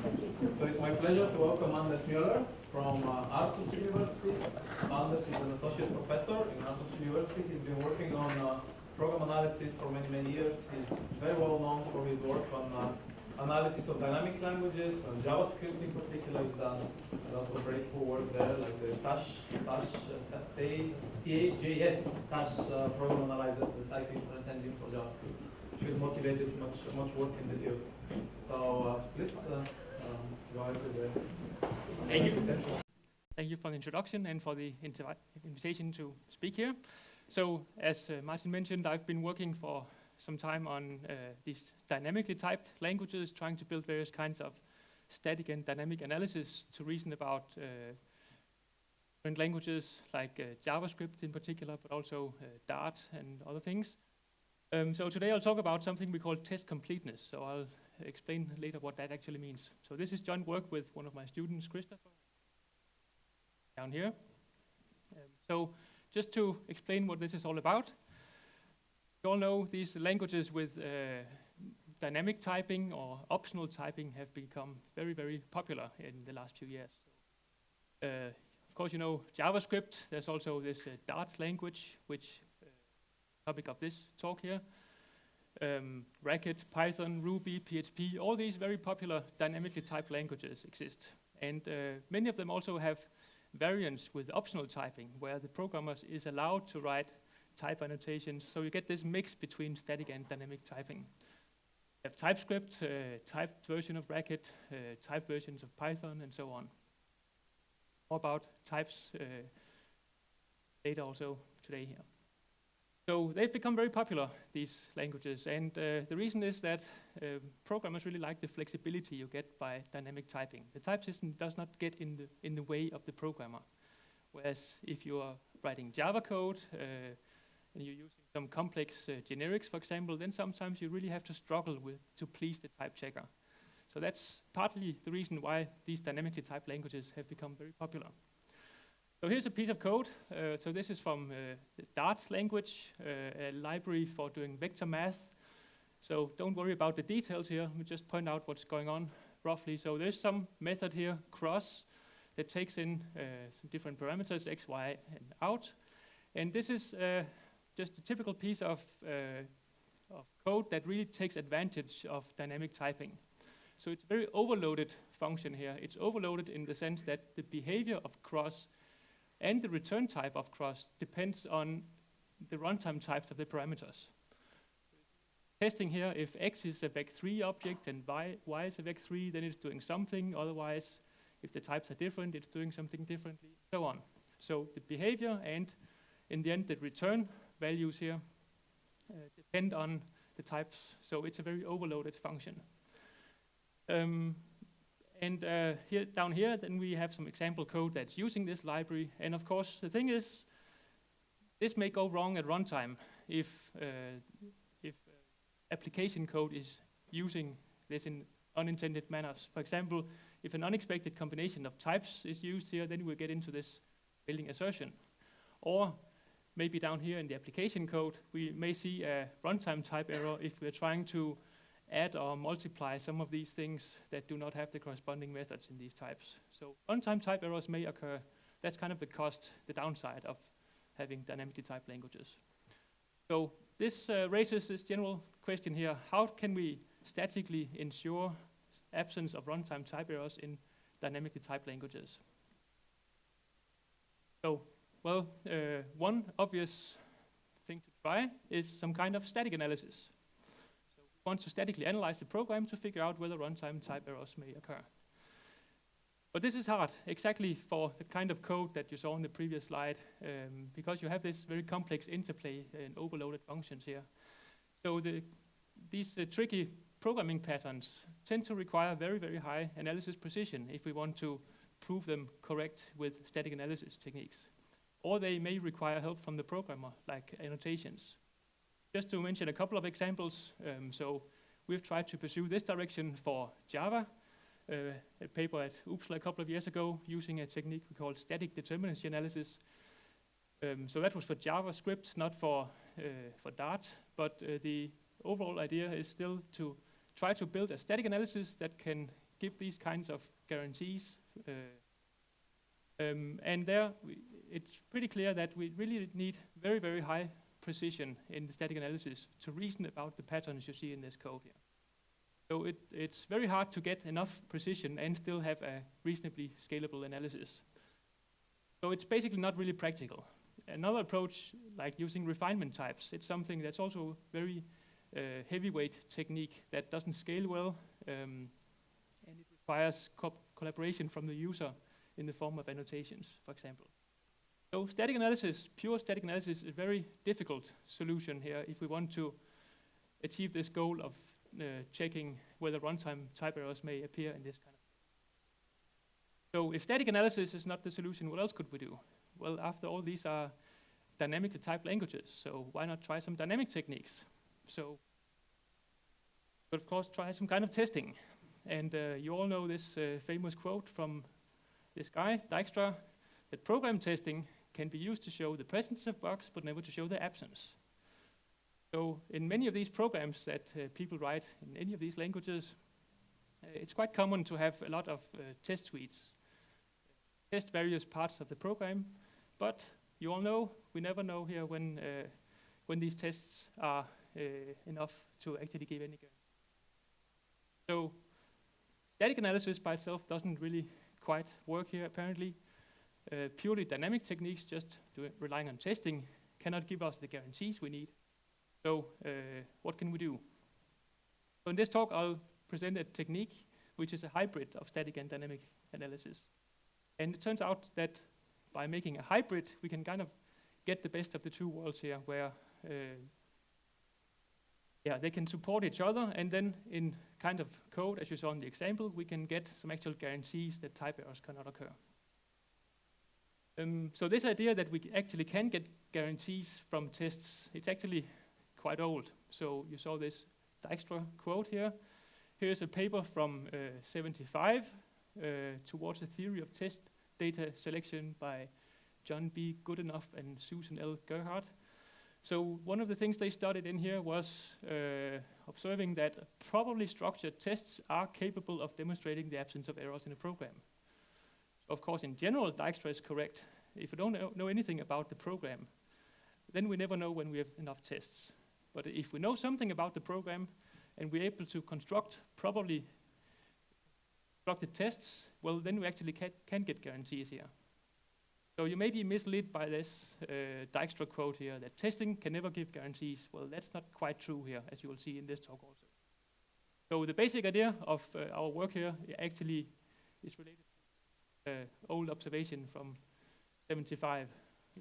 So it's my pleasure to welcome Anders Müller from Aarhus University. Anders is an associate professor in Aarhus University. He's been working on program analysis for many, many years. He's very well known for his work on analysis of dynamic languages, and JavaScript in particular. He's done a lot of very cool work there, like the TAJS program analyzer, the type inference engine for JavaScript, which has motivated much work in the field. So please go ahead with the Thank you. Thank you for the introduction and for the invitation to speak here. So, as Martin mentioned, I've been working for some time on these dynamically typed languages, trying to build various kinds of static and dynamic analysis to reason about different languages like JavaScript in particular, but also Dart and other things. So today I'll talk about something we call test completeness. So I'll explain later what that actually means. So this is joint work with one of my students, Christopher, down here. So just to explain what this is all about, you all know these languages with dynamic typing or optional typing have become very, very popular in the last few years. Of course, you know JavaScript. There's also this Dart language, which topic of this talk here. Racket, Python, Ruby, PHP, all these very popular dynamically typed languages exist. And many of them also have variants with optional typing, where the programmer is allowed to write type annotations. So you get this mix between static and dynamic typing. You have TypeScript, typed version of Racket, typed versions of Python, and so on. More about types later also today here. So they've become very popular, these languages, and the reason is that programmers really like the flexibility you get by dynamic typing. The type system does not get in the way of the programmer, whereas if you are writing Java code and you're using some complex generics, for example, then sometimes you really have to struggle to please the type checker. So that's partly the reason why these dynamically typed languages have become very popular. So here's a piece of code. So this is from the Dart language, a library for doing vector math. So don't worry about the details here. We just point out what's going on roughly. So there's some method here, cross, that takes in some different parameters, x, y, and out. And this is just a typical piece of code that really takes advantage of dynamic typing. So it's a very overloaded function here. It's overloaded in the sense that the behavior of cross and the return type of cross depends on the runtime types of the parameters. Testing here, if x is a vec3 object and y is a vec3, then it's doing something. Otherwise, if the types are different, it's doing something differently, so on. So the behavior and, in the end, the return values here depend on the types. So it's a very overloaded function. And here, down here, then we have some example code that's using this library. And of course, the thing is, this may go wrong at runtime if application code is using this in unintended manners. For example, if an unexpected combination of types is used here, then we'll get into this building assertion. Or maybe down here in the application code, we may see a runtime type error if we're trying to add or multiply some of these things that do not have the corresponding methods in these types. So runtime type errors may occur. That's kind of the cost, the downside of having dynamically typed languages. So this raises this general question here: how can we statically ensure absence of runtime type errors in dynamically typed languages? So, well, one obvious thing to try is some kind of static analysis. Want to statically analyze the program to figure out whether runtime type errors may occur. But this is hard, exactly for the kind of code that you saw in the previous slide, because you have this very complex interplay and overloaded functions here. So these tricky programming patterns tend to require very, very high analysis precision if we want to prove them correct with static analysis techniques. Or they may require help from the programmer, like annotations. Just to mention a couple of examples, so we've tried to pursue this direction for Java, a paper at UPSLA a couple of years ago using a technique we call static determinacy analysis. So that was for JavaScript, not for Dart, but the overall idea is still to try to build a static analysis that can give these kinds of guarantees. And there, it's pretty clear that we really need very, very high precision in the static analysis to reason about the patterns you see in this code here. So it's very hard to get enough precision and still have a reasonably scalable analysis. So it's basically not really practical. Another approach, like using refinement types, it's something that's also very heavyweight technique that doesn't scale well, and it requires collaboration from the user in the form of annotations, for example. So static analysis, pure static analysis, is a very difficult solution here if we want to achieve this goal of checking whether runtime type errors may appear in this kind of. So if static analysis is not the solution, what else could we do? Well, after all, these are dynamically typed languages, so why not try some dynamic techniques? So, but of course, try some kind of testing. And you all know this famous quote from this guy, Dijkstra, that program testing can be used to show the presence of bugs, but never to show their absence. So in many of these programs that people write in any of these languages, it's quite common to have a lot of test suites, test various parts of the program, but you all know, we never know here when these tests are enough to actually give any guarantee. So static analysis by itself doesn't really quite work here, apparently. Purely dynamic techniques, just relying on testing, cannot give us the guarantees we need. So what can we do? So in this talk, I'll present a technique which is a hybrid of static and dynamic analysis. And it turns out that by making a hybrid, we can kind of get the best of the two worlds here, where they can support each other, and then in kind of code, as you saw in the example, we can get some actual guarantees that type errors cannot occur. So this idea that we actually can get guarantees from tests, it's actually quite old. So you saw this Dijkstra quote here. Here's a paper from 75 towards a theory of test data selection by John B. Goodenough and Susan L. Gerhardt. So one of the things they studied in here was observing that properly structured tests are capable of demonstrating the absence of errors in a program. Of course, in general, Dijkstra is correct. If we don't know anything about the program, then we never know when we have enough tests. But if we know something about the program and we're able to construct properly constructed tests, well, then we actually can get guarantees here. So you may be misled by this Dijkstra quote here, that testing can never give guarantees. Well, that's not quite true here, as you will see in this talk also. So the basic idea of our work here actually is related to old observation from 75,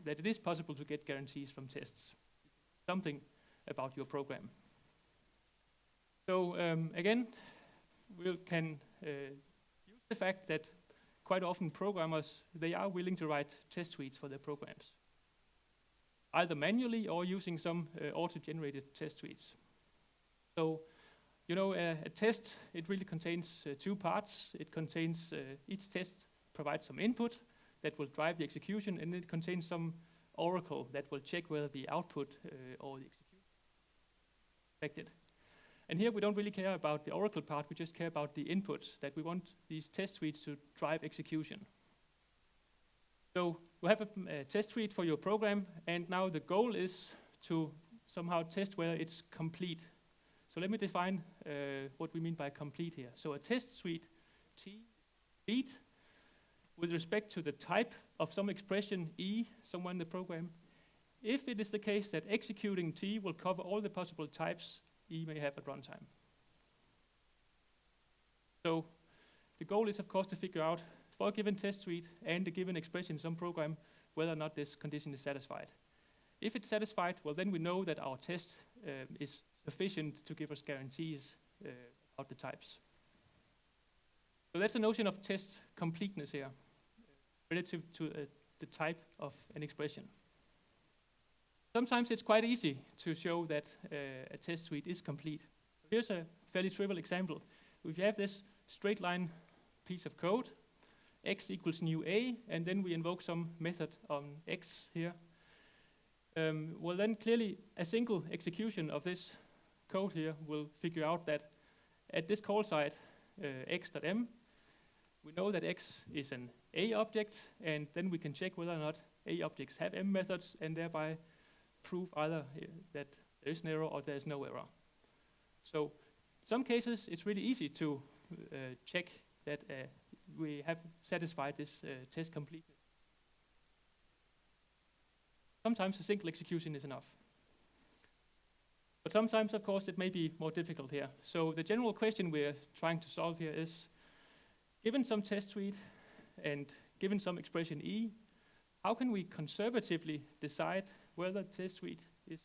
that it is possible to get guarantees from tests. Something about your program. So again, we can use the fact that quite often programmers, they are willing to write test suites for their programs, either manually or using some auto-generated test suites. So, you know, a test, it really contains two parts. It contains, each test provides some input that will drive the execution, and it contains some oracle that will check whether the output or the execution is expected. And here we don't really care about the oracle part, we just care about the inputs, that we want these test suites to drive execution. So we have a test suite for your program, and now the goal is to somehow test whether it's complete. So let me define what we mean by complete here. So a test suite T complete with respect to the type of some expression E somewhere in the program, if it is the case that executing T will cover all the possible types E may have at runtime. So the goal is, of course, to figure out for a given test suite and a given expression in some program whether or not this condition is satisfied. If it's satisfied, well, then we know that our test is sufficient to give us guarantees about the types. So that's the notion of test completeness here, relative to the type of an expression. Sometimes it's quite easy to show that a test suite is complete. Here's a fairly trivial example. If you have this straight line piece of code, x equals new a, and then we invoke some method on x here, well, then clearly a single execution of this code here will figure out that at this call site, x.m, we know that x is an A object, and then we can check whether or not A objects have M methods, and thereby prove either that there is an error or there is no error. So in some cases, it's really easy to check that we have satisfied this test completeness. Sometimes a single execution is enough. But sometimes, of course, it may be more difficult here. So the general question we're trying to solve here is, given some test suite and given some expression E, how can we conservatively decide whether test suite is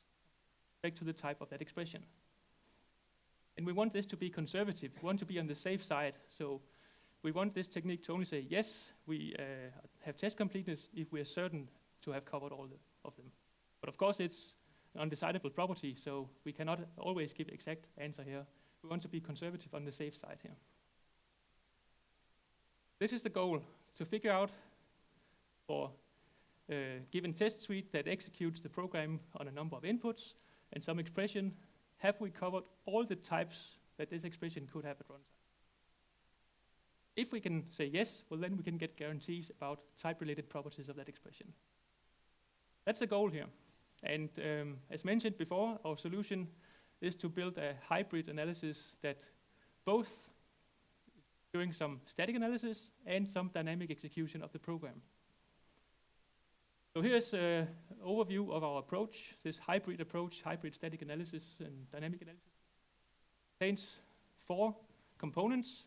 respect to the type of that expression? And we want this to be conservative. We want to be on the safe side. So we want this technique to only say, yes, we have test completeness if we are certain to have covered all of them. But of course, it's an undecidable property, so we cannot always give exact answer here. We want to be conservative on the safe side here. This is the goal, to figure out for a given test suite that executes the program on a number of inputs and some expression, have we covered all the types that this expression could have at runtime? If we can say yes, well then we can get guarantees about type-related properties of that expression. That's the goal here. And as mentioned before, our solution is to build a hybrid analysis that both doing some static analysis and some dynamic execution of the program. So here's an overview of our approach, this hybrid approach, hybrid static analysis and dynamic analysis. Contains 4 components.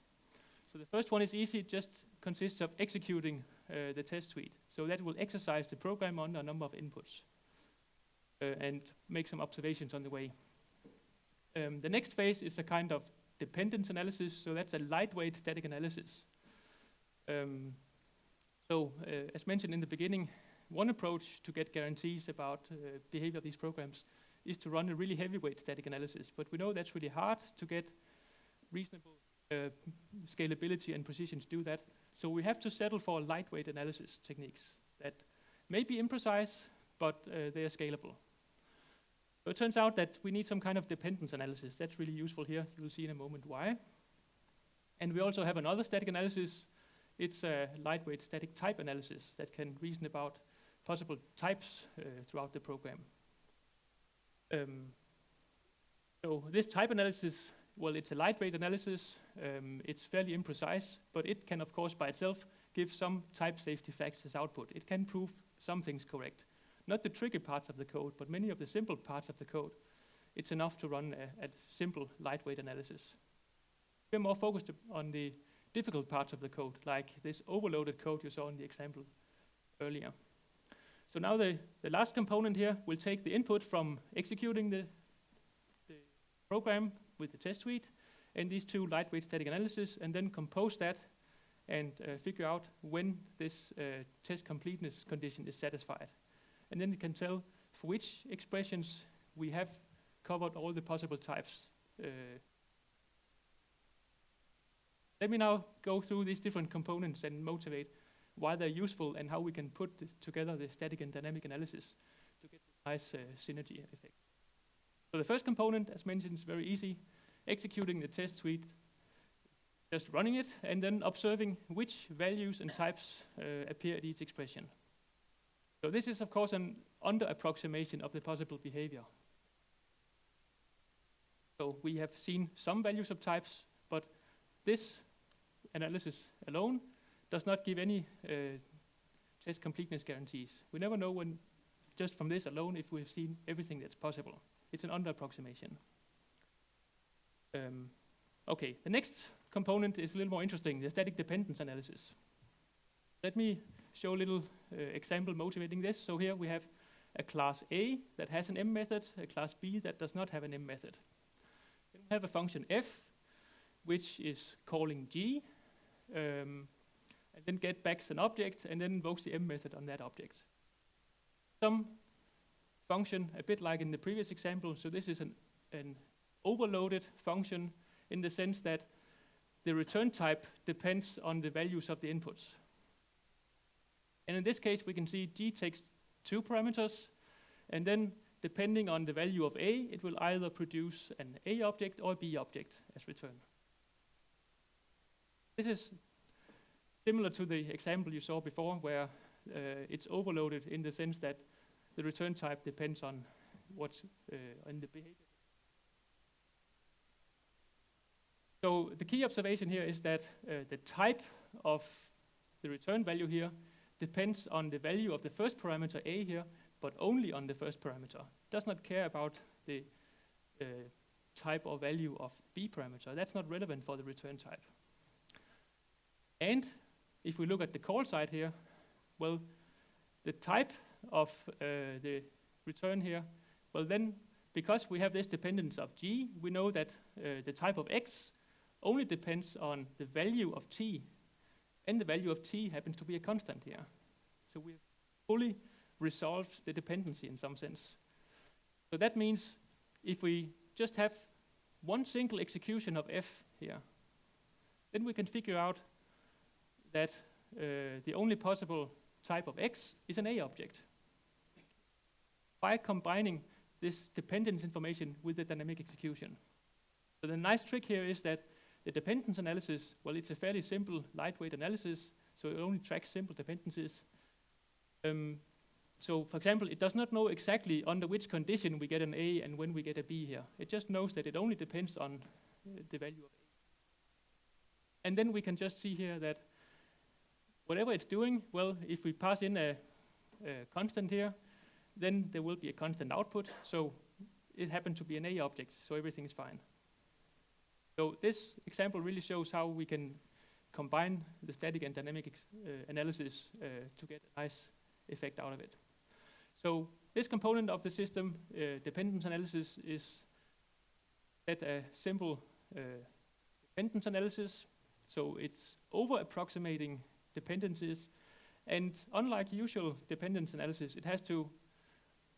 So the first one is easy, it just consists of executing the test suite. So that will exercise the program on a number of inputs and make some observations on the way. The next phase is a kind of dependence analysis, so that's a lightweight static analysis. As mentioned in the beginning, one approach to get guarantees about behavior of these programs is to run a really heavyweight static analysis, but we know that's really hard to get reasonable scalability and precision to do that. So we have to settle for lightweight analysis techniques that may be imprecise, but they are scalable. So it turns out that we need some kind of dependence analysis. That's really useful here. You will see in a moment why. And we also have another static analysis. It's a lightweight static type analysis that can reason about possible types throughout the program. So this type analysis, well, it's a lightweight analysis. It's fairly imprecise, but it can, of course, by itself give some type safety facts as output. It can prove some things correct. Not the tricky parts of the code, but many of the simple parts of the code. It's enough to run a simple lightweight analysis. We're more focused on the difficult parts of the code, like this overloaded code you saw in the example earlier. So now the last component here will take the input from executing the program with the test suite and these 2 lightweight static analysis, and then compose that and figure out when this test completeness condition is satisfied. And then it can tell for which expressions we have covered all the possible types. Let me now go through these different components and motivate why they're useful and how we can put together the static and dynamic analysis to get a nice synergy effect. So the first component, as mentioned, is very easy. Executing the test suite, just running it, and then observing which values and types appear at each expression. So this is, of course, an under-approximation of the possible behavior. So we have seen some values of types, but this analysis alone does not give any test completeness guarantees. We never know when, just from this alone, if we've seen everything that's possible. It's an under-approximation. Okay, the next component is a little more interesting, the static dependence analysis. Let me show a little example motivating this. So here we have a class A that has an M method, a class B that does not have an M method. Then we have a function f, which is calling g, and then get back an object, and then invokes the M method on that object. Some function, a bit like in the previous example, so this is an overloaded function in the sense that the return type depends on the values of the inputs. And in this case, we can see g takes 2 parameters, and then depending on the value of a, it will either produce an A object or a B object as return. This is similar to the example you saw before, where it's overloaded in the sense that the return type depends on what's in the behavior. So the key observation here is that the type of the return value here depends on the value of the first parameter A here, but only on the first parameter. It does not care about the type or value of B parameter. That's not relevant for the return type. And if we look at the call side here, well, the type of the return here, well then, because we have this dependence of G, we know that the type of X only depends on the value of T, and the value of T happens to be a constant here. So we've fully resolved the dependency in some sense. So that means if we just have one single execution of F here, then we can figure out that the only possible type of X is an A object by combining this dependence information with the dynamic execution. So the nice trick here is that the dependence analysis, well, it's a fairly simple, lightweight analysis, so it only tracks simple dependencies. So, for example, it does not know exactly under which condition we get an A and when we get a B here. It just knows that it only depends on the value of A. And then we can just see here that whatever it's doing, well, if we pass in a constant here, then there will be a constant output. So it happened to be an A object, so everything is fine. So this example really shows how we can combine the static and dynamic analysis to get a nice effect out of it. So this component of the system, dependence analysis, is a simple dependence analysis. So it's over-approximating dependencies. And unlike usual dependence analysis, it has to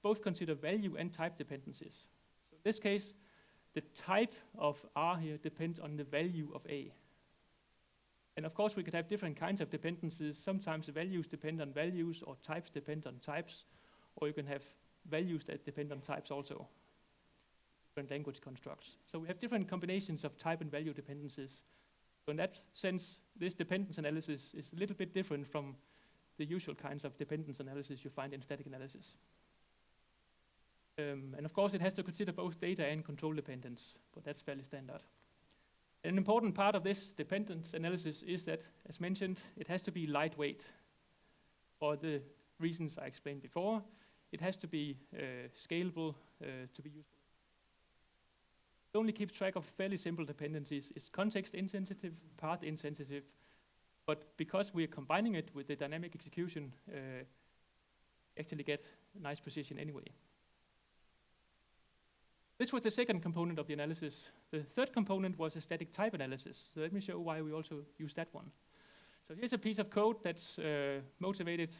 both consider value and type dependencies. So in this case, the type of R here depends on the value of A. And of course, we could have different kinds of dependencies. Sometimes the values depend on values, or types depend on types, or you can have values that depend on types also, different language constructs. So we have different combinations of type and value dependencies. So in that sense, this dependence analysis is a little bit different from the usual kinds of dependence analysis you find in static analysis. And of course, it has to consider both data and control dependence, but that's fairly standard. An important part of this dependence analysis is that, as mentioned, it has to be lightweight. For the reasons I explained before, it has to be scalable to be useful. It only keeps track of fairly simple dependencies. It's context insensitive, path insensitive, but because we're combining it with the dynamic execution, actually get nice precision anyway. This was the second component of the analysis. The third component was a static type analysis. So let me show why we also use that one. So here's a piece of code that's motivated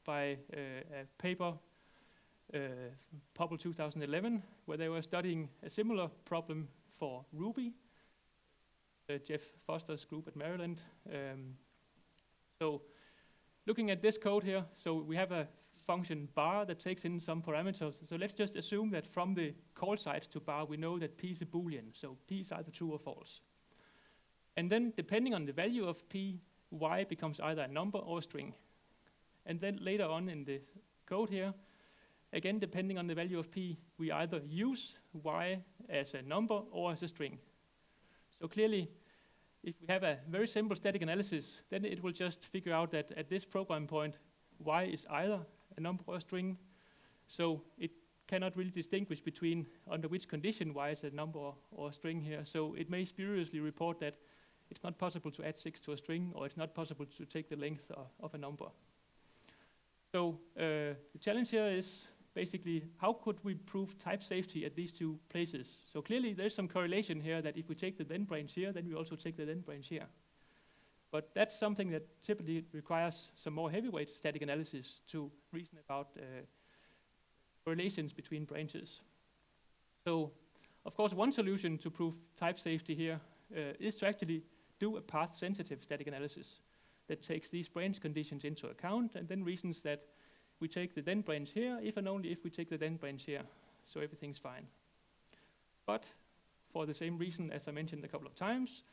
by a paper, POPL 2011, where they were studying a similar problem for Ruby, Jeff Foster's group at Maryland. So looking at this code here, so we have a function bar that takes in some parameters. So let's just assume that from the call side to bar, we know that p is a Boolean. So p is either true or false. And then depending on the value of p, y becomes either a number or a string. And then later on in the code here, again, depending on the value of p, we either use y as a number or as a string. So clearly, if we have a very simple static analysis, then it will just figure out that at this program point, y is either a number or a string. So it cannot really distinguish between under which condition y is a number or a string here. So it may spuriously report that it's not possible to add 6 to a string, or it's not possible to take the length of a number. So the challenge here is basically, how could we prove type safety at these two places? So clearly there's some correlation here that if we take the then branch here, then we also take the then branch here. But that's something that typically requires some more heavyweight static analysis to reason about correlations between branches. So, of course, one solution to prove type safety here is to actually do a path-sensitive static analysis that takes these branch conditions into account and then reasons that we take the then branch here if and only if we take the then branch here, so everything's fine. But for the same reason as I mentioned a couple of times,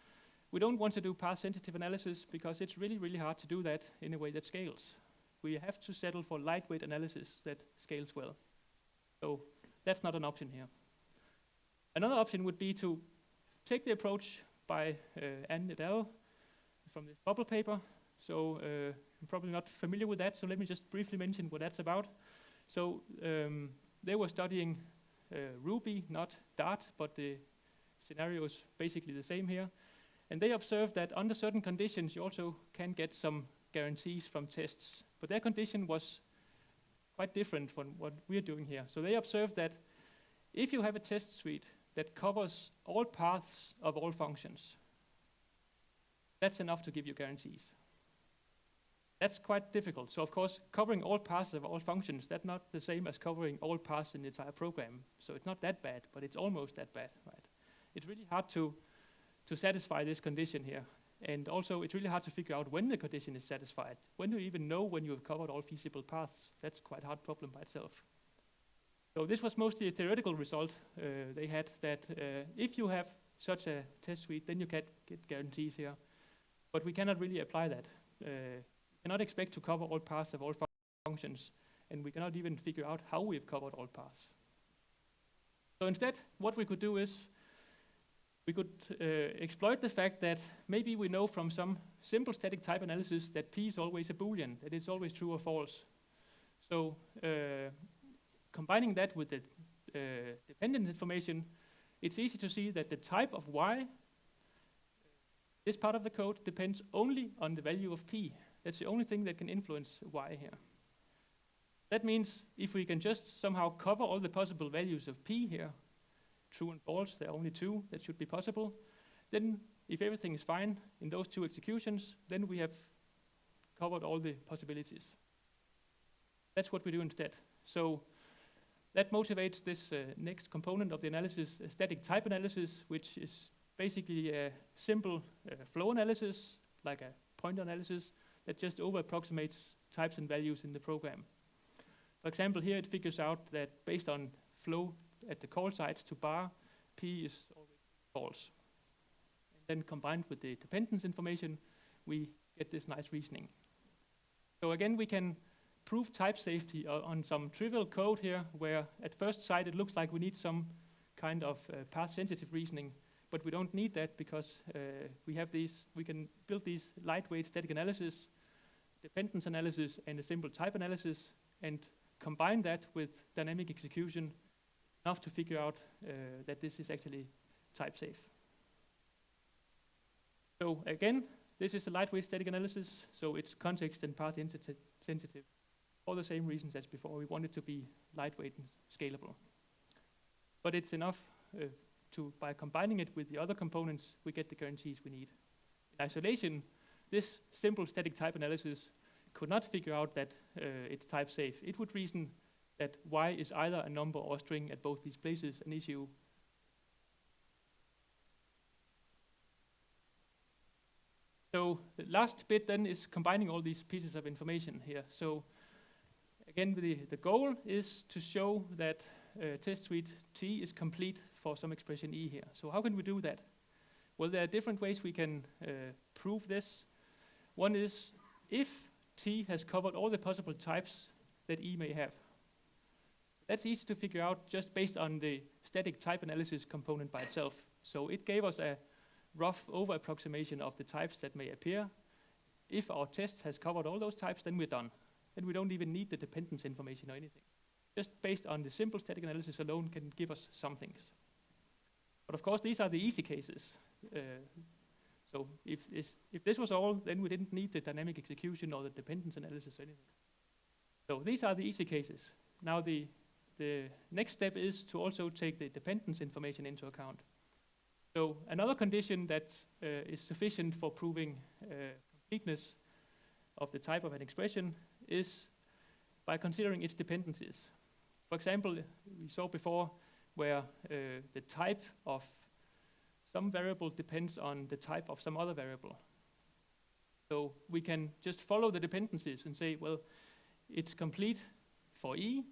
We don't want to do path-sensitive analysis because it's really, really hard to do that in a way that scales. We have to settle for lightweight analysis that scales well. So that's not an option here. Another option would be to take the approach by Anne et al. From this bubble paper. So I'm probably not familiar with that, so let me just briefly mention what that's about. So they were studying Ruby, not Dart, but the scenario is basically the same here. And they observed that under certain conditions, you also can get some guarantees from tests. But their condition was quite different from what we're doing here. So they observed that if you have a test suite that covers all paths of all functions, that's enough to give you guarantees. That's quite difficult. So of course, covering all paths of all functions, that's not the same as covering all paths in the entire program. So it's not that bad, but it's almost that bad, right? It's really hard to satisfy this condition here. And also, it's really hard to figure out when the condition is satisfied. When do you even know when you have covered all feasible paths? That's quite a hard problem by itself. So this was mostly a theoretical result they had, that if you have such a test suite, then you can get guarantees here. But we cannot really apply that. We cannot expect to cover all paths of all functions, and we cannot even figure out how we've covered all paths. So instead, what we could do is we could exploit the fact that maybe we know from some simple static type analysis that P is always a Boolean, that it's always true or false. So combining that with the dependent information, it's easy to see that the type of Y, this part of the code, depends only on the value of P. That's the only thing that can influence Y here. That means if we can just somehow cover all the possible values of P here, true and false, there are only two that should be possible, then if everything is fine in those two executions, then we have covered all the possibilities. That's what we do instead. So that motivates this next component of the analysis, static type analysis, which is basically a simple flow analysis, like a pointer analysis, that just over-approximates types and values in the program. For example, here it figures out that based on flow at the call sites to bar, P is always false. And then combined with the dependence information, we get this nice reasoning. So again, we can prove type safety on some trivial code here, where at first sight it looks like we need some kind of path-sensitive reasoning, but we don't need that because we can build these lightweight static analysis, dependence analysis, and a simple type analysis, and combine that with dynamic execution enough to figure out that this is actually type safe. So again, this is a lightweight static analysis, so it's context and path sensitive. For the same reasons as before, we want it to be lightweight and scalable. But it's enough by combining it with the other components, we get the guarantees we need. In isolation, this simple static type analysis could not figure out that it's type safe. It would reason that Y is either a number or a string at both these places, an issue. So the last bit then is combining all these pieces of information here. So again, the goal is to show that test suite T is complete for some expression E here. So how can we do that? Well, there are different ways we can prove this. One is if T has covered all the possible types that E may have. That's easy to figure out just based on the static type analysis component by itself. So it gave us a rough over-approximation of the types that may appear. If our test has covered all those types, then we're done. Then we don't even need the dependence information or anything. Just based on the simple static analysis alone can give us some things. But of course, these are the easy cases. So if this was all, then we didn't need the dynamic execution or the dependence analysis or anything. So these are the easy cases. Now the next step is to also take the dependence information into account. So another condition that is sufficient for proving completeness of the type of an expression is by considering its dependencies. For example, we saw before where the type of some variable depends on the type of some other variable. So we can just follow the dependencies and say, well, it's complete for E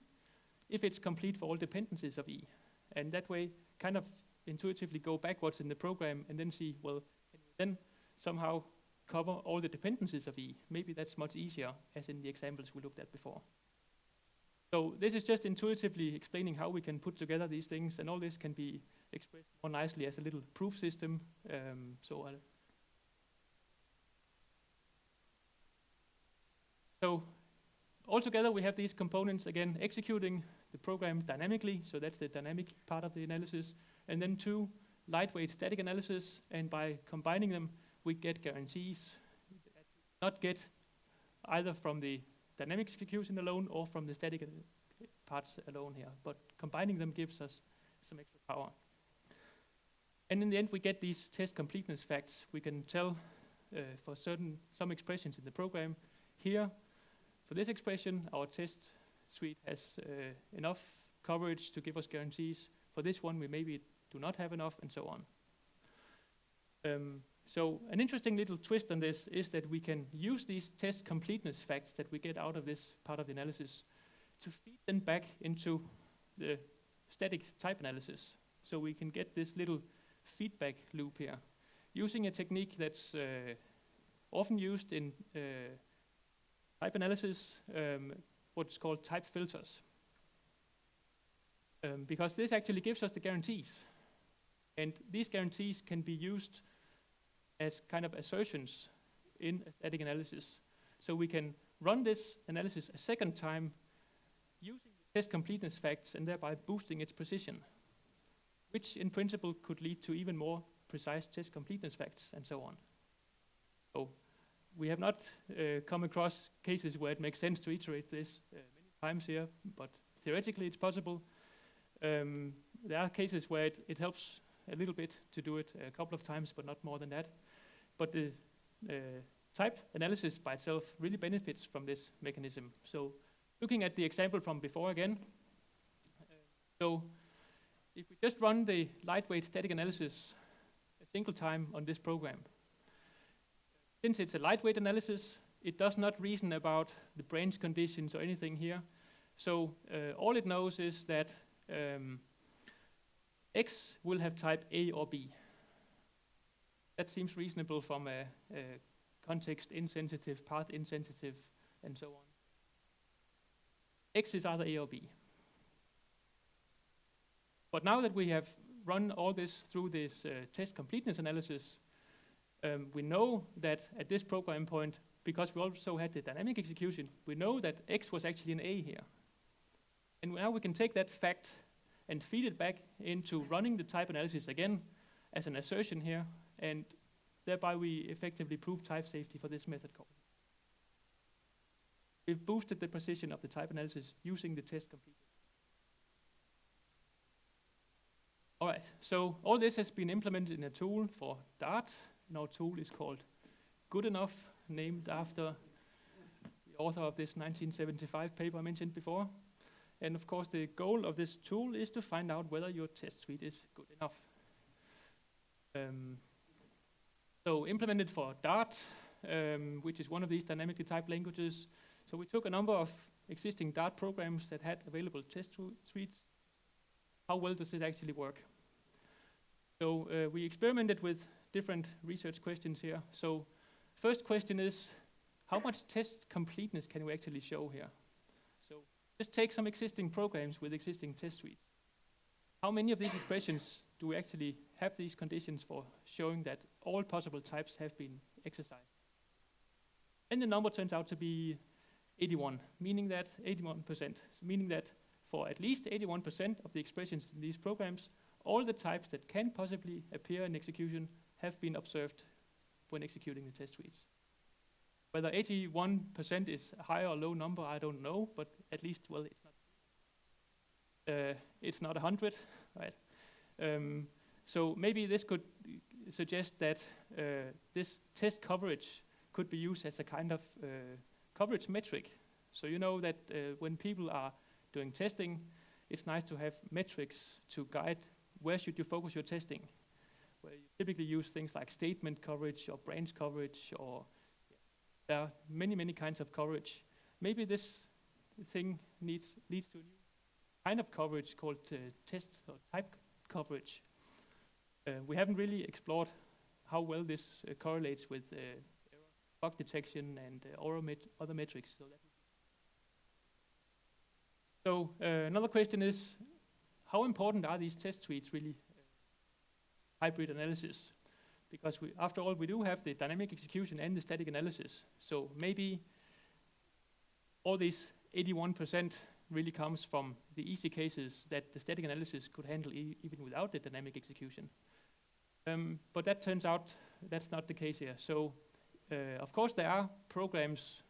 if it's complete for all dependencies of E. And that way, kind of intuitively go backwards in the program and then see, well, can we then somehow cover all the dependencies of E. Maybe that's much easier, as in the examples we looked at before. So this is just intuitively explaining how we can put together these things, and all this can be expressed more nicely as a little proof system. So altogether, we have these components, again, executing the program dynamically, so that's the dynamic part of the analysis, and then 2 lightweight static analysis, and by combining them, we get guarantees that we not get either from the dynamic execution alone or from the static parts alone here, but combining them gives us some extra power. And in the end, we get these test completeness facts. We can tell for some expressions in the program, here, for this expression, our test suite has enough coverage to give us guarantees. For this one, we maybe do not have enough, and so on. So an interesting little twist on this is that we can use these test completeness facts that we get out of this part of the analysis to feed them back into the static type analysis. So we can get this little feedback loop here, using a technique that's often used in type analysis, what's called type filters. Because this actually gives us the guarantees. And these guarantees can be used as kind of assertions in a static analysis. So we can run this analysis a second time using the test completeness facts and thereby boosting its precision, which in principle could lead to even more precise test completeness facts and so on. So we have not come across cases where it makes sense to iterate this many times here, but theoretically it's possible. There are cases where it helps a little bit to do it a couple of times, but not more than that. But the type analysis by itself really benefits from this mechanism. So looking at the example from before again, so if we just run the lightweight static analysis a single time on this program, since it's a lightweight analysis, it does not reason about the branch conditions or anything here. So all it knows is that X will have type A or B. That seems reasonable from a context insensitive, path insensitive, and so on. X is either A or B. But now that we have run all this through this test completeness analysis, we know that at this program point, because we also had the dynamic execution, we know that X was actually an A here. And now we can take that fact and feed it back into running the type analysis again as an assertion here, and thereby we effectively prove type safety for this method call. We've boosted the precision of the type analysis using the test completeness. All right, so all this has been implemented in a tool for Dart, and our tool is called Goodenough, named after the author of this 1975 paper I mentioned before. And of course, the goal of this tool is to find out whether your test suite is good enough. So implemented for Dart, which is one of these dynamically typed languages. So we took a number of existing Dart programs that had available test suites. How well does it actually work? So we experimented with different research questions here. So first question is, how much test completeness can we actually show here? So just take some existing programs with existing test suites. How many of these expressions do we actually have these conditions for showing that all possible types have been exercised? And the number turns out to be 81, meaning that 81%, meaning that for at least 81% of the expressions in these programs, all the types that can possibly appear in execution have been observed when executing the test suites. Whether 81% is a high or low number, I don't know, but at least, well, it's not 100, right? So maybe this could suggest that this test coverage could be used as a kind of coverage metric. So you know that when people are doing testing, it's nice to have metrics to guide where should you focus your testing, where you typically use things like statement coverage or branch coverage, or there are many, many kinds of coverage. Maybe this thing leads to a new kind of coverage called test or type coverage. We haven't really explored how well this correlates with bug detection and other metrics. So another question is, how important are these test suites really? Hybrid analysis, because after all, we do have the dynamic execution and the static analysis. So maybe all these 81% really comes from the easy cases that the static analysis could handle even without the dynamic execution. But that turns out that's not the case here. So of course there are programs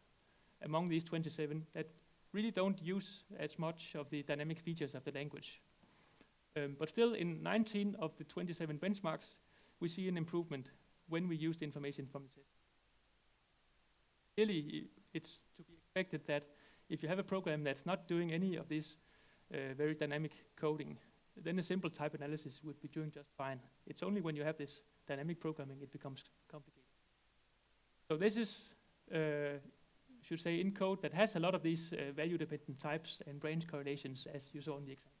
among these 27 that really don't use as much of the dynamic features of the language. But still, in 19 of the 27 benchmarks, we see an improvement when we use the information from the test. Clearly, it's to be expected that if you have a program that's not doing any of this very dynamic coding, then a simple type analysis would be doing just fine. It's only when you have this dynamic programming it becomes complicated. So this is, should say, in code that has a lot of these value-dependent types and branch correlations, as you saw in the example.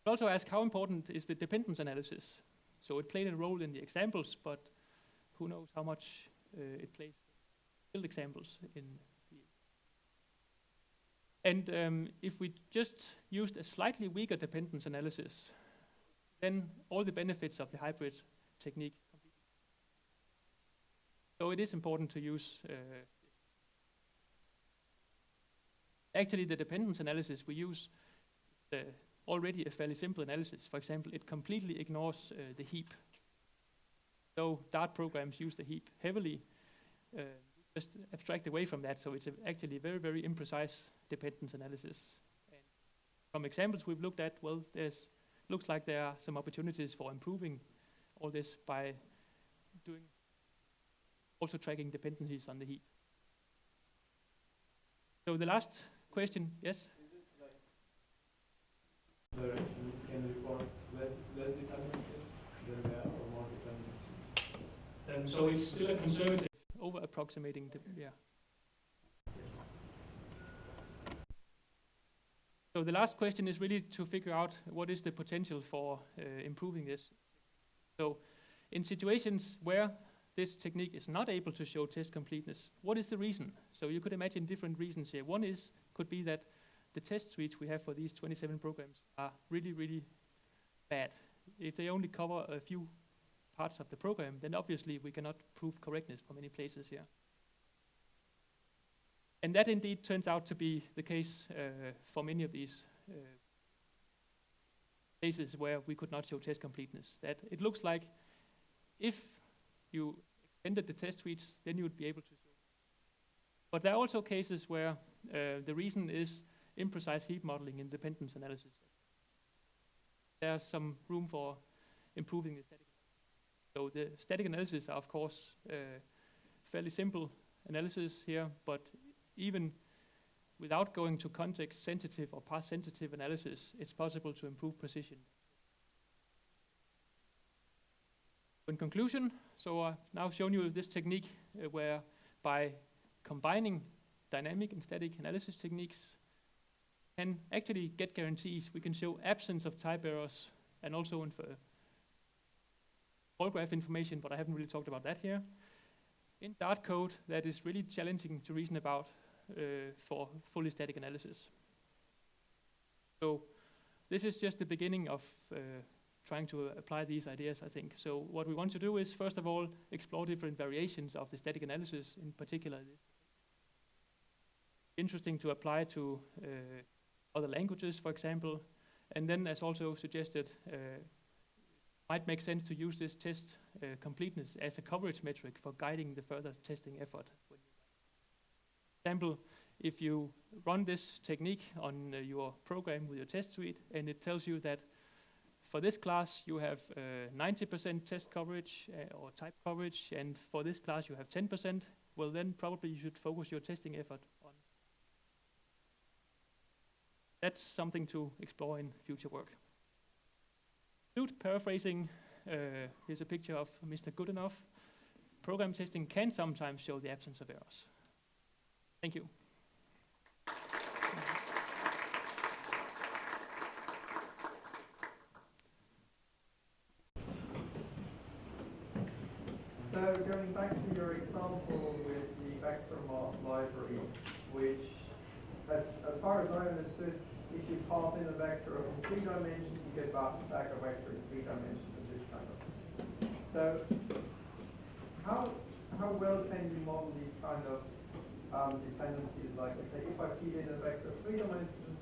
We also ask how important is the dependence analysis. So it played a role in the examples, but who knows how much it plays in build examples in the. And if we just used a slightly weaker dependence analysis, then all the benefits of the hybrid technique. So it is important to use actually the dependence analysis we use already a fairly simple analysis. For example, it completely ignores the heap. So Dart programs use the heap heavily. Just abstract away from that, so it's actually very, very imprecise dependence analysis. And from examples we've looked at, well, looks like there are some opportunities for improving all this by doing also tracking dependencies on the heap. So the last question, yes? Direction can report less dependencies than there or more dependencies? So it's still a conservative over approximating the, yeah. So the last question is really to figure out what is the potential for improving this. So in situations where this technique is not able to show test completeness, what is the reason? So you could imagine different reasons here. One could be that the test suites we have for these 27 programs are really, really bad. If they only cover a few parts of the program, then obviously we cannot prove correctness for many places here. And that indeed turns out to be the case for many of these cases where we could not show test completeness. That it looks like if you extended the test suites, then you would be able to show. But there are also cases where the reason is imprecise heap modeling in dependence analysis. There's some room for improving the static analysis. So the static analysis are, of course, fairly simple analysis here, but even without going to context-sensitive or path-sensitive analysis, it's possible to improve precision. In conclusion, so I've now shown you this technique where by combining dynamic and static analysis techniques, can actually get guarantees. We can show absence of type errors and also infer ball graph information, but I haven't really talked about that here. In Dart code, that is really challenging to reason about for fully static analysis. So this is just the beginning of trying to apply these ideas, I think. So what we want to do is, first of all, explore different variations of the static analysis, in particular this. Interesting to apply to other languages, for example, and then, as also suggested, might make sense to use this test completeness as a coverage metric for guiding the further testing effort. For example, if you run this technique on your program with your test suite, and it tells you that for this class you have 90% test coverage or type coverage, and for this class you have 10%, well then probably you should focus your testing effort on. That's something to explore in future work. Paraphrasing, here's a picture of Mr. Goodenough. Program testing can sometimes show the absence of errors. Thank you. going back to your example with the vector math library, which, as far as I understood, if you pass in a vector in 3 dimensions, you get back a vector in 3 dimensions and this kind of thing. So, how well can you model these kind of dependencies? Like, say, if I feed in a vector of 3 dimensions,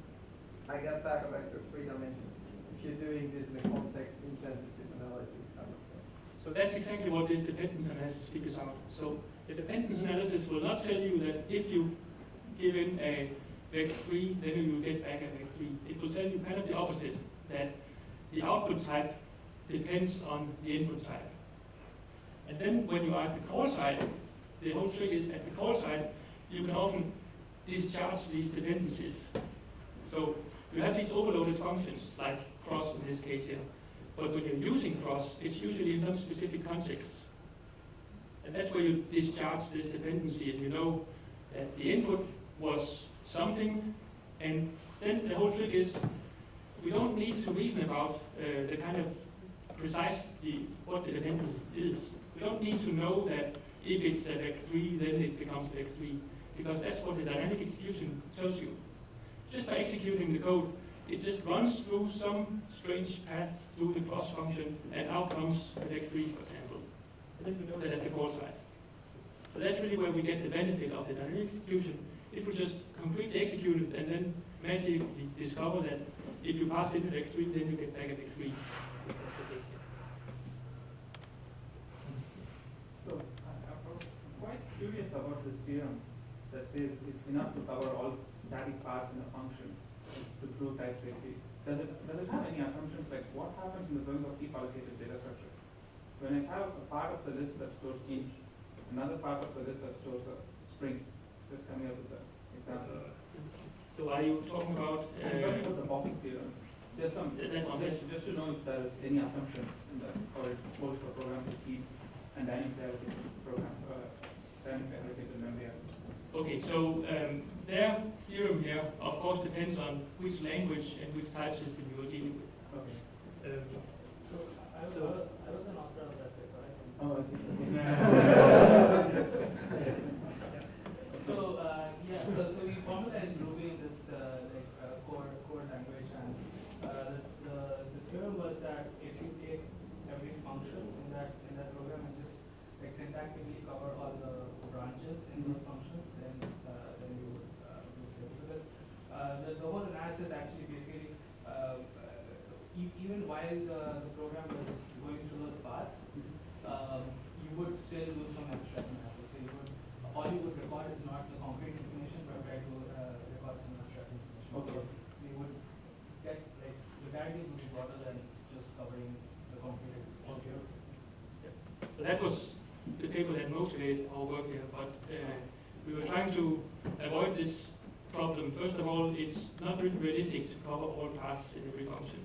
I get back a vector of 3 dimensions. If you're doing this in the context insensitive analysis kind of thing. So that's exactly what this dependence analysis figures out. So the dependence analysis will not tell you that if you give in a vector 3, then you will get back a vector 3. It will tell you kind of the opposite, that the output type depends on the input type. And then when you are at the call side, the whole trick is at the call side, you can often discharge these dependencies. So you have these overloaded functions, like cross in this case here. But when you're using cross, it's usually in some specific contexts. And that's where you discharge this dependency, and you know that the input was something, and then the whole trick is we don't need to reason about the kind of precisely what the dependency is. We don't need to know that if it's a vector 3, then it becomes vector 3, because that's what the dynamic execution tells you. Just by executing the code, it just runs through some strange path through the cross function, and out comes the vector 3, for example. And then we know that at the call side. So that's really where we get the benefit of the dynamic execution. It will just completely execute it and then magically discover that if you pass into vector 3, then you get back a vector 3. So I'm quite curious about this theorem that says it's enough to cover all static parts in a function to prove type safety. Does it have any assumptions like what happens in the presence of deep allocated data structure? When I have a part of the list that stores int, another part of the list that stores a string, just coming up with the example. So are you talking about? I'm talking about the box theorem. There's some just to know if there is any assumption in the how it holds for program to keep and dynamic allocated program dynamic allocated memory. Okay, so their theorem here, of course, depends on which language and which type system you are dealing with. Okay. I was an author of that paper. I think. Oh, I see. So we formalized Ruby in this core language, and the theorem was that if you take every function in that program and just like syntactically cover all the branches in those functions, then you would do safe. Because the whole analysis actually basically even while the program was going through those paths, you would still do some abstract analysis. So all you would record is not the concrete information, but try to record some abstract information. Okay. So we would get like the guarantees would be broader than just covering the concrete execution. Okay. So that was the paper that motivated our work here, but we were trying to avoid this problem. First of all, it's not really realistic to cover all paths in every function.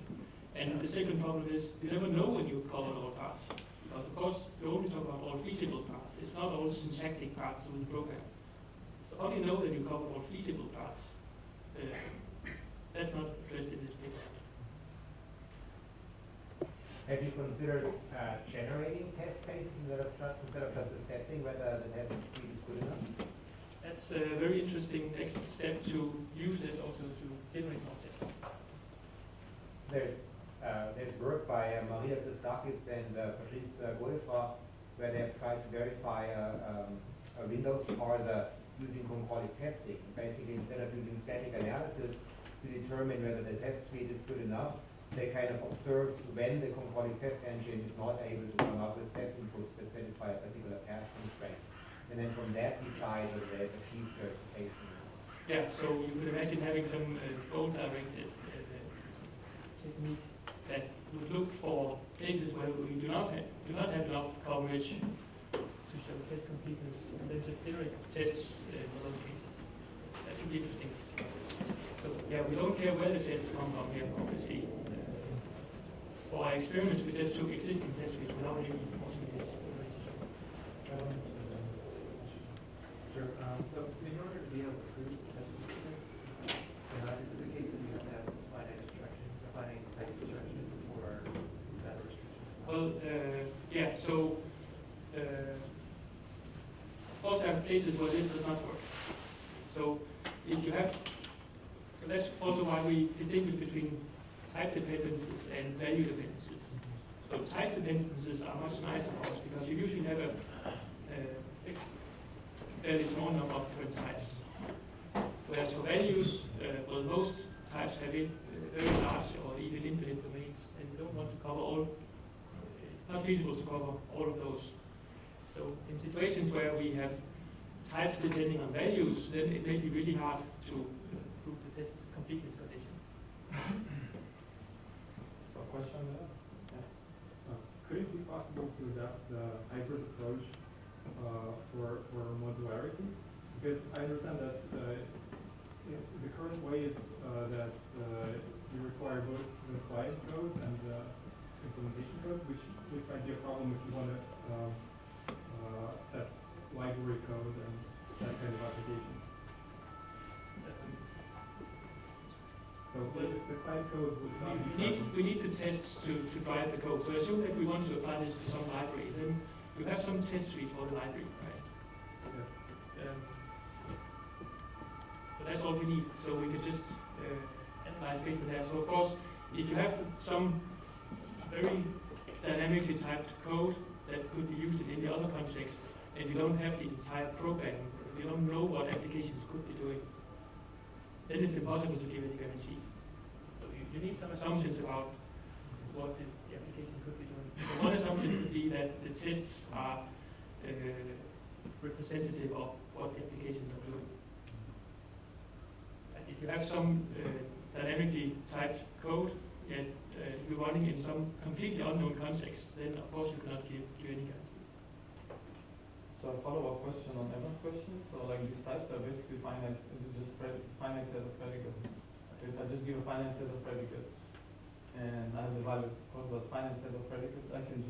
And the second problem is you never know when you cover all paths. Because of course, we only talk about all feasible paths. It's not all syntactic paths of the program. So how do you know that you cover all feasible paths? That's not addressed in this paper. Have you considered generating test cases instead of just assessing whether the test suite is good enough? That's a very interesting next step to use this also to generate more tests. There's work by Maria Christakis and Patrice Godefroy where they have tried to verify a Windows parser using concurrent testing. Basically, instead of using static analysis to determine whether the test suite is good enough, they kind of observe when the concurrent test engine is not able to come up with test inputs that satisfy a particular path constraint. And then from that decide whether they have achieved their expectations. Yeah, so you could imagine having some goal-directed technique that would look for cases where we do not have enough coverage to show test completeness, and then just generate tests for those cases. That should be interesting. So yeah, we don't care where the tests come from here, obviously. For our experiments, we just took existing test suites without any automated generation. Sure. So in order to be able to prove test completeness, is it the case that you have to have this finite instruction, a finite type instruction, or is that a restriction? Well, yeah, so course, there are places where this does not work. So if you have, so that's also why we distinguish between type dependencies and value dependencies. So type dependencies are much nicer for us because you usually have a fairly small number of different types. Whereas for values, well, most types have very large or even infinite domains, and we don't want to cover all. It's not feasible to cover all of those. So in situations where we have types depending on values, then it may be really hard to prove the test's completeness condition. So question there? Could it be possible to adapt the hybrid approach for modularity? Because I understand that the current way is that you require both the client code and the implementation code, which might be a problem if you want to test library code and that kind of applications. So the client code would not be We need the tests to drive the code. So assume that we want to apply this to some library, then you have some test suite for the library, right? Yes. So that's all we need. So we can just analyze based on that. So of course, if you have some very dynamically typed code that could be used in any other context, and you don't have the entire program, you don't know what applications could be doing, then it's impossible to give any guarantees. So you need some assumptions about what the application could be doing. So one assumption would be that the tests are representative of what the applications are doing. And if you have some dynamically typed code and you're running in some completely unknown context, then of course you cannot give any guarantees. So a follow-up question on Evan's question. So like these types are basically finite, it's just finite set of predicates. If I just give a finite set of predicates and I have the value of that finite set of predicates, I can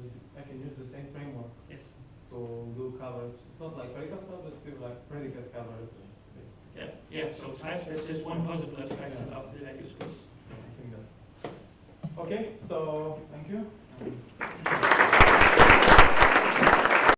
use the same framework Yes. to do coverage. It's not like predicate coverage, but still like predicate coverage. Basically. Yeah. So types, that's just one possible abstraction of the value space. I think that. Okay, so thank you.